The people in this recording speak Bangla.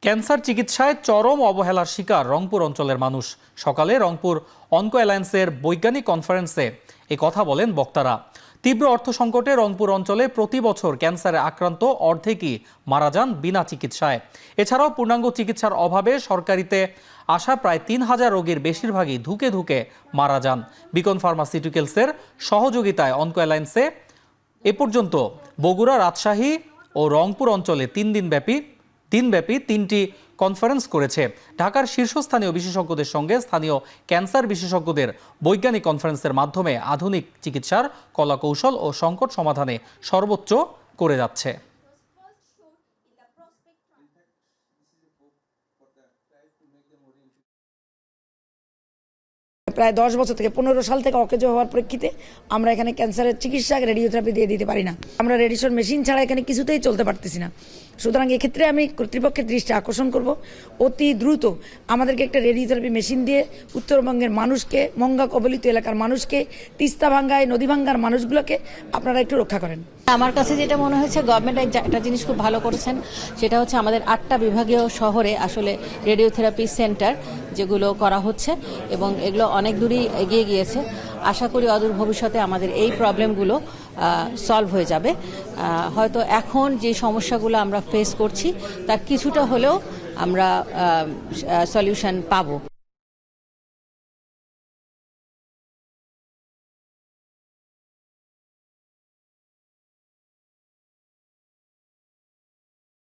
ক্যান্সার চিকিৎসায় চরম অবহেলার শিকার রংপুর অঞ্চলের মানুষ। সকালে রংপুর অনকো অ্যালায়েন্সের বৈজ্ঞানিক কনফারেন্সে এ কথা বলেন বক্তারা। তীব্র অর্থ সংকটে রংপুর অঞ্চলে প্রতি বছর ক্যান্সারে আক্রান্ত অর্ধেকই মারা যান বিনা চিকিৎসায়। এছাড়াও পূর্ণাঙ্গ চিকিৎসার অভাবে সরকারিতে আসা প্রায় ৩,০০০ রোগীর বেশিরভাগই ধুকে ধুকে মারা যান। বিকন ফার্মাসিউটিক্যালসের সহযোগিতায় অনকো অ্যালায়েন্সে এ পর্যন্ত বগুড়া, রাজশাহী ও রংপুর অঞ্চলে দিনব্যাপী তিনটি কনফারেন্স করেছে। ঢাকার শীর্ষস্থানীয় বিশেষজ্ঞদের সঙ্গে স্থানীয় ক্যান্সার বিশেষজ্ঞদের বৈজ্ঞানিক কনফারেন্সের মাধ্যমে আধুনিক চিকিৎসার কলাকৌশল ও সংকট সমাধানে সর্বোচ্চ করে যাচ্ছে। প্রায় 10 বছর থেকে 15 সাল থেকে অকেজো হওয়ার প্রেক্ষিতে আমরা এখানে ক্যান্সারের চিকিৎসা রেডিওথেরাপি দিয়ে দিতে পারি না। আমরা রেডিয়েশন মেশিন ছাড়া এখানে কিছুতেই চলতে পারতেছি না। সুতরাং এক্ষেত্রে আমি কর্তৃপক্ষের দৃষ্টি আকর্ষণ করব, অতি দ্রুত আমাদেরকে একটা রেডিওথেরাপি মেশিন দিয়ে উত্তরবঙ্গের মানুষকে, মঙ্গা কবলিত এলাকার মানুষকে, তিস্তা ভাঙ্গায় নদী ভাঙ্গার মানুষগুলোকে আপনারা একটু রক্ষা করেন। আমার কাছে যেটা মনে হয়েছে, গভর্নমেন্ট একটা জিনিস খুব ভালো করেছেন, সেটা হচ্ছে আমাদের 8টা বিভাগীয় শহরে আসলে রেডিওথেরাপি সেন্টার যেগুলো করা হচ্ছে এবং এগুলো অনেক দূরই এগিয়ে গিয়েছে। আশা করি অদূর ভবিষ্যতে আমাদের এই প্রবলেমগুলো সলভ হয়ে যাবে। হয়তো এখন যে সমস্যাগুলো আমরা ফেস করছি তার কিছুটা হলেও আমরা সলিউশন পাবো।